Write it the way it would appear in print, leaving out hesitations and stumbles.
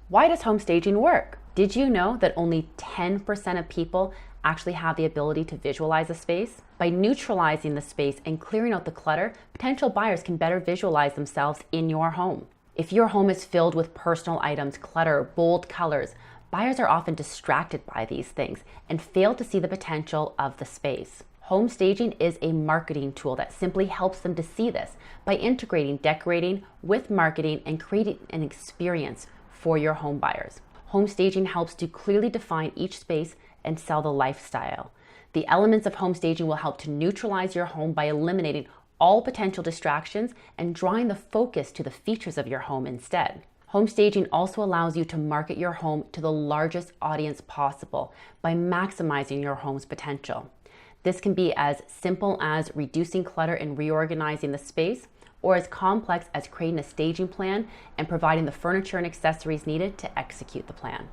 Why does home staging work? Did you know that only 10% of people actually have the ability to visualize a space? By neutralizing the space and clearing out the clutter, potential buyers can better visualize themselves in your home. If your home is filled with personal items, clutter, bold colors, buyers are often distracted by these things and fail to see the potential of the space. Home staging is a marketing tool that simply helps them to see this by integrating decorating with marketing and creating an experience for your home buyers. Home staging helps to clearly define each space and sell the lifestyle. The elements of home staging will help to neutralize your home by eliminating all potential distractions and drawing the focus to the features of your home instead. Home staging also allows you to market your home to the largest audience possible by maximizing your home's potential. This can be as simple as reducing clutter and reorganizing the space, or as complex as creating a staging plan and providing the furniture and accessories needed to execute the plan.